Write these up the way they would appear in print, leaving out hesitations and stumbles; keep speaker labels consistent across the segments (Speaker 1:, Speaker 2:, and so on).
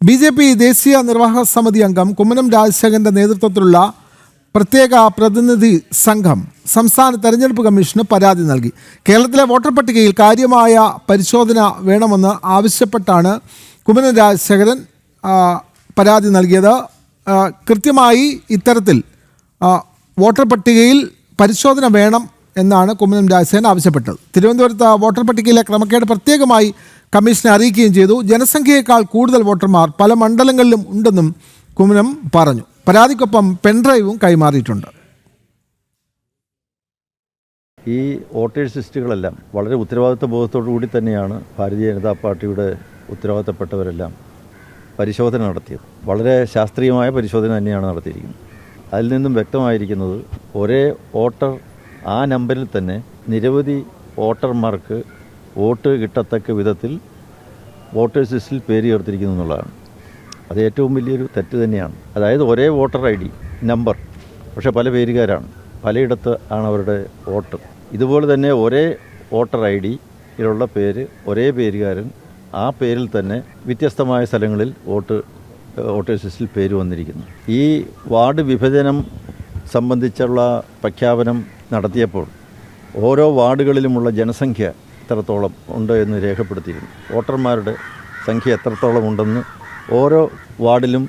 Speaker 1: BJP ദേശീയ നിർവാഹക സമിതി അംഗം കുമ്മനം രാജശേഖരന്റെ നേതൃത്വത്തിലുള്ള പ്രത്യേക പ്രതിനിധി സംഘം സംസ്ഥാന തെരഞ്ഞെടുപ്പ് കമ്മീഷന് പരാതി നൽകി. കേരളത്തിലെ വോട്ടർ പട്ടികയിൽ കാര്യമായ പരിശോധന വേണമെന്ന് ആവശ്യപ്പെട്ടാണ് കുമ്മനം രാജശേഖരൻ പരാതി നൽകിയത്. കൃത്യമായി ഇത്തരത്തിൽ വോട്ടർ പട്ടികയിൽ പരിശോധന വേണം എന്നാണ് കുമ്മനം രാജശേഖരൻ ആവശ്യപ്പെട്ടത്. തിരുവനന്തപുരത്ത് വോട്ടർ പട്ടികയിലെ ക്രമക്കേട് പ്രത്യേകമായി കമ്മീഷനെ അറിയിക്കുകയും ചെയ്തു. ജനസംഖ്യയേക്കാൾ കൂടുതൽ വോട്ടർമാർ പല മണ്ഡലങ്ങളിലും ഉണ്ടെന്നും കുമ്മനം പറഞ്ഞു. പരാതിക്കൊപ്പം പെൻഡ്രൈവും കൈമാറിയിട്ടുണ്ട്.
Speaker 2: ഈ വോട്ടേഴ്സ് ലിസ്റ്റുകളെല്ലാം വളരെ ഉത്തരവാദിത്വ ബോധത്തോടു കൂടി തന്നെയാണ് ഭാരതീയ ജനതാ പാർട്ടിയുടെ ഉത്തരവാദിത്തപ്പെട്ടവരെല്ലാം പരിശോധന നടത്തിയത്. വളരെ ശാസ്ത്രീയമായ പരിശോധന തന്നെയാണ് നടത്തിയിരിക്കുന്നത്. അതിൽ നിന്നും വ്യക്തമായിരിക്കുന്നത് ഒരേ വോട്ടർ ആ നമ്പറിൽ തന്നെ നിരവധി വോട്ടർമാർക്ക് വോട്ട് കിട്ടത്തക്ക വിധത്തിൽ വോട്ടേഴ്സ് ലിസ്റ്റിൽ പേര് ചേർത്തിരിക്കുന്നു എന്നുള്ളതാണ്. അത് ഏറ്റവും വലിയൊരു തെറ്റ് തന്നെയാണ്. അതായത് ഒരേ വോട്ടർ ID നമ്പർ, പക്ഷേ പല പേരുകാരാണ്, പലയിടത്ത് ആണ് അവരുടെ വോട്ട്. ഇതുപോലെ തന്നെ ഒരേ വോട്ടർ IDയിലുള്ള പേര്, ഒരേ പേരുകാരൻ, ആ പേരിൽ തന്നെ വ്യത്യസ്തമായ സ്ഥലങ്ങളിൽ വോട്ടേഴ്സ് ലിസ്റ്റിൽ പേര് വന്നിരിക്കുന്നു. ഈ വാർഡ് വിഭജനം സംബന്ധിച്ചുള്ള പ്രഖ്യാപനം നടത്തിയപ്പോൾ ഓരോ വാർഡുകളിലുമുള്ള ജനസംഖ്യ എത്രത്തോളം ഉണ്ട് എന്ന് രേഖപ്പെടുത്തിയിരുന്നു. വോട്ടർമാരുടെ സംഖ്യ എത്രത്തോളം ഉണ്ടെന്ന് ഓരോ വാർഡിലും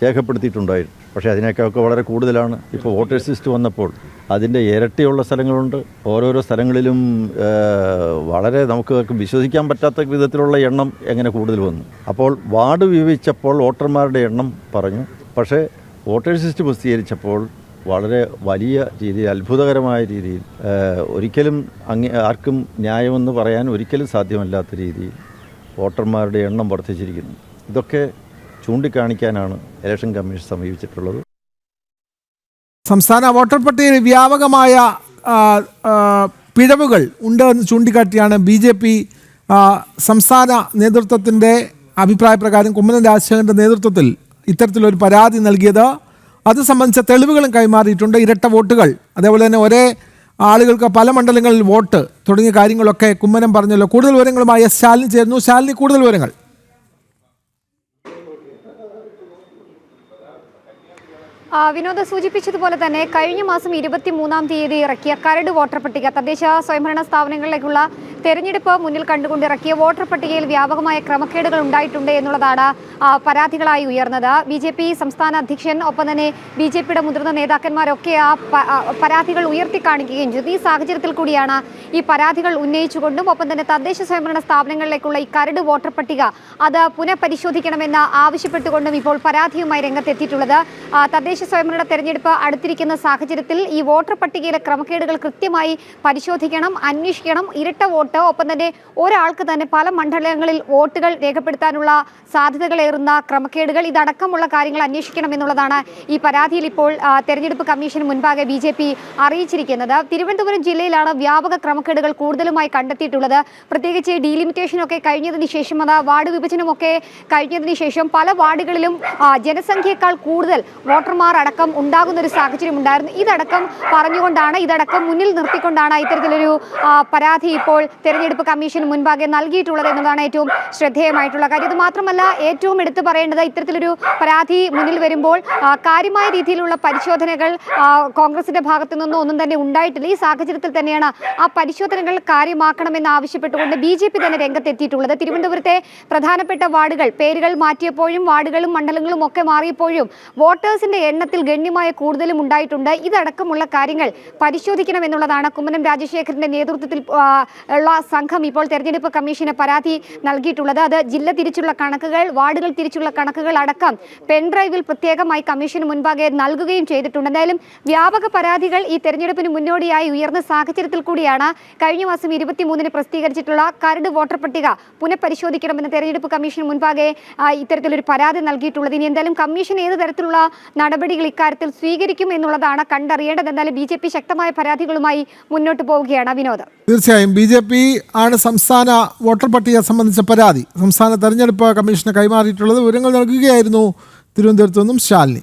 Speaker 2: രേഖപ്പെടുത്തിയിട്ടുണ്ടായിരുന്നു. പക്ഷേ അതിനേക്കാളൊക്കെ വളരെ കൂടുതലാണ്. ഇപ്പോൾ വോട്ടേഴ്സ് ലിസ്റ്റ് വന്നപ്പോൾ അതിൻ്റെ ഇരട്ടിയുള്ള സ്ഥലങ്ങളുണ്ട്. ഓരോരോ സ്ഥലങ്ങളിലും വളരെ നമുക്ക് വിശ്വസിക്കാൻ പറ്റാത്ത വിധത്തിലുള്ള എണ്ണം എങ്ങനെ കൂടുതൽ വന്നു. അപ്പോൾ വാർഡ് വിഭജിച്ചപ്പോൾ വോട്ടർമാരുടെ എണ്ണം പറഞ്ഞു, പക്ഷേ വോട്ടേഴ്സ് ലിസ്റ്റ് പ്രസിദ്ധീകരിച്ചപ്പോൾ വളരെ വലിയ രീതിയിൽ, അത്ഭുതകരമായ രീതിയിൽ, ഒരിക്കലും ആർക്കും ന്യായമെന്ന് പറയാൻ ഒരിക്കലും സാധ്യമല്ലാത്ത രീതിയിൽ വോട്ടർമാരുടെ എണ്ണം വർദ്ധിച്ചിരിക്കുന്നു. ഇതൊക്കെ ചൂണ്ടിക്കാണിക്കാനാണ് ഇലക്ഷൻ കമ്മീഷൻ സമീപിച്ചിട്ടുള്ളത്.
Speaker 1: സംസ്ഥാന വോട്ടർ പട്ടികയിൽ വ്യാപകമായ പിഴവുകൾ ഉണ്ട് എന്ന് ചൂണ്ടിക്കാട്ടിയാണ് BJP സംസ്ഥാന നേതൃത്വത്തിൻ്റെ അഭിപ്രായപ്രകാരം കുമ്മനം രാജശേഖരൻ്റെ നേതൃത്വത്തിൽ ഇത്തരത്തിലൊരു പരാതി നൽകിയത്. അത് സംബന്ധിച്ച തെളിവുകളും കൈമാറിയിട്ടുണ്ട്. ഇരട്ട വോട്ടുകൾ, അതേപോലെ തന്നെ ഒരേ ആളുകൾക്ക് പല മണ്ഡലങ്ങളിൽ വോട്ട് തുടങ്ങിയ കാര്യങ്ങളൊക്കെ കുമ്മനം പറഞ്ഞല്ലോ. കൂടുതൽ വിവരങ്ങളുമായി ശാലിനി ചേർന്നു. ശാലിനി, കൂടുതൽ വിവരങ്ങൾ.
Speaker 3: വിനോദ സൂചിപ്പിച്ചതുപോലെ തന്നെ കഴിഞ്ഞ മാസം 23-ാം തീയതി ഇറക്കിയ കരട് വോട്ടർ പട്ടിക, തദ്ദേശ സ്വയംഭരണ സ്ഥാപനങ്ങളിലേക്കുള്ള തെരഞ്ഞെടുപ്പ് മുന്നിൽ കണ്ടുകൊണ്ട് ഇറക്കിയ വോട്ടർ പട്ടികയിൽ വ്യാപകമായ ക്രമക്കേടുകൾ ഉണ്ടായിട്ടുണ്ട് എന്നുള്ളതാണ് പരാതികളായി ഉയർന്നത്. BJP സംസ്ഥാന അധ്യക്ഷൻ, ഒപ്പം തന്നെ BJPയുടെ മുതിർന്ന നേതാക്കന്മാരൊക്കെ ആ പരാതികൾ ഉയർത്തിക്കാണിക്കുകയും ചെയ്തു. ഈ സാഹചര്യത്തിൽ കൂടിയാണ് ഈ പരാതികൾ ഉന്നയിച്ചുകൊണ്ടും ഒപ്പം തന്നെ തദ്ദേശ സ്വയംഭരണ സ്ഥാപനങ്ങളിലേക്കുള്ള ഈ കരട് വോട്ടർ പട്ടിക അത് പുനഃപരിശോധിക്കണമെന്ന് ആവശ്യപ്പെട്ടുകൊണ്ടും ഇപ്പോൾ പരാതിയുമായി രംഗത്തെത്തിയിട്ടുള്ളത്. തദ്ദേശ സ്വയംഭരണ തെരഞ്ഞെടുപ്പ് അടുത്തിരിക്കുന്ന സാഹചര്യത്തിൽ ഈ വോട്ടർ പട്ടികയിലെ ക്രമക്കേടുകൾ കൃത്യമായി പരിശോധിക്കണം, അന്വേഷിക്കണം. ഇരട്ട വോട്ട്, ഒപ്പം തന്നെ ഒരാൾക്ക് തന്നെ പല മണ്ഡലങ്ങളിൽ വോട്ടുകൾ രേഖപ്പെടുത്താനുള്ള സാധ്യതകളേറുന്ന ക്രമക്കേടുകൾ, ഇതടക്കമുള്ള കാര്യങ്ങൾ അന്വേഷിക്കണം എന്നുള്ളതാണ് ഈ പരാതിയിൽ ഇപ്പോൾ തെരഞ്ഞെടുപ്പ് കമ്മീഷന് മുൻപാകെ BJP അറിയിച്ചിരിക്കുന്നത്. തിരുവനന്തപുരം ജില്ലയിലാണ് വ്യാപക ക്രമക്കേടുകൾ കൂടുതലുമായി കണ്ടെത്തിയിട്ടുള്ളത്. പ്രത്യേകിച്ച് ഡീലിമിറ്റേഷനൊക്കെ കഴിഞ്ഞതിന് ശേഷം, അത് വാർഡ് വിഭജനമൊക്കെ കഴിഞ്ഞതിന് ശേഷം പല വാർഡുകളിലും ജനസംഖ്യയേക്കാൾ കൂടുതൽ വോട്ടർമാർ അടക്കം ഉണ്ടാകുന്ന ഒരു സാഹചര്യം ഉണ്ടായിരുന്നു. ഇതടക്കം മുന്നിൽ നിർത്തിക്കൊണ്ടാണ് ഇത്തരത്തിലൊരു പരാതി ഇപ്പോൾ തെരഞ്ഞെടുപ്പ് കമ്മീഷന് മുൻപാകെ നൽകിയിട്ടുള്ളത് എന്നതാണ് ഏറ്റവും ശ്രദ്ധേയമായിട്ടുള്ള കാര്യം. ഇത് മാത്രമല്ല, ഏറ്റവും എടുത്തു പറയേണ്ടത്, ഇത്തരത്തിലൊരു പരാതി മുന്നിൽ വരുമ്പോൾ കാര്യമായ രീതിയിലുള്ള പരിശോധനകൾ കോൺഗ്രസിന്റെ ഭാഗത്തു നിന്നും ഒന്നും തന്നെ ഉണ്ടായിട്ടില്ല. ഈ സാഹചര്യത്തിൽ തന്നെയാണ് ആ പരിശോധനകൾ കാര്യമാക്കണമെന്ന് ആവശ്യപ്പെട്ടുകൊണ്ട് BJP തന്നെ രംഗത്തെത്തിയിട്ടുള്ളത്. തിരുവനന്തപുരത്തെ പ്രധാനപ്പെട്ട വാർഡുകൾ പേരുകൾ മാറ്റിയപ്പോഴും വാർഡുകളും മണ്ഡലങ്ങളും ഒക്കെ മാറിയപ്പോഴും വോട്ടേഴ്സിന്റെ എണ്ണത്തിൽ ഗണ്യമായ കൂടുതലും ഉണ്ടായിട്ടുണ്ട്. ഇതടക്കമുള്ള കാര്യങ്ങൾ പരിശോധിക്കണം എന്നുള്ളതാണ് കുമ്മനം രാജശേഖരന്റെ നേതൃത്വത്തിൽ ഉള്ള സംഘം ഇപ്പോൾ തെരഞ്ഞെടുപ്പ് കമ്മീഷന് പരാതി നൽകിയിട്ടുള്ളത്. അത് ജില്ല തിരിച്ചുള്ള കണക്കുകൾ, വാർഡുകൾ തിരിച്ചുള്ള കണക്കുകൾ അടക്കം പെൻഡ്രൈവിൽ പ്രത്യേകമായി കമ്മീഷന് മുൻപാകെ നൽകുകയും ചെയ്തിട്ടുണ്ട്. എന്തായാലും വ്യാപക പരാതികൾ ഈ തെരഞ്ഞെടുപ്പിന് മുന്നോടിയായി ഉയർന്ന സാഹചര്യത്തിൽ കൂടിയാണ് കഴിഞ്ഞ മാസം 23-ന് പ്രസിദ്ധീകരിച്ചിട്ടുള്ള കരട് വോട്ടർ പട്ടിക പുനഃപരിശോധിക്കണമെന്ന് തെരഞ്ഞെടുപ്പ് കമ്മീഷന് മുൻപാകെ ഇത്തരത്തിലൊരു പരാതി നൽകിയിട്ടുള്ളത്. ഇനി എന്തായാലും കമ്മീഷൻ ഏത് തരത്തിലുള്ള നടപടികൾ ഇക്കാര്യത്തിൽ സ്വീകരിക്കും എന്നുള്ളതാണ് കണ്ടറിയേണ്ടത്. എന്തായാലും BJP ശക്തമായ പരാതികളുമായി മുന്നോട്ട് പോവുകയാണ്. വിനോദ്,
Speaker 1: തീർച്ചയായും BJP ആണ് സംസ്ഥാന വോട്ടർ പട്ടിക സംബന്ധിച്ച പരാതി സംസ്ഥാന തെരഞ്ഞെടുപ്പ് കമ്മീഷന് കൈമാറിയിട്ടുള്ളത്. വിവരങ്ങൾ നൽകുകയായിരുന്നു തിരുവനന്തപുരത്തു നിന്നും ശാലിനി.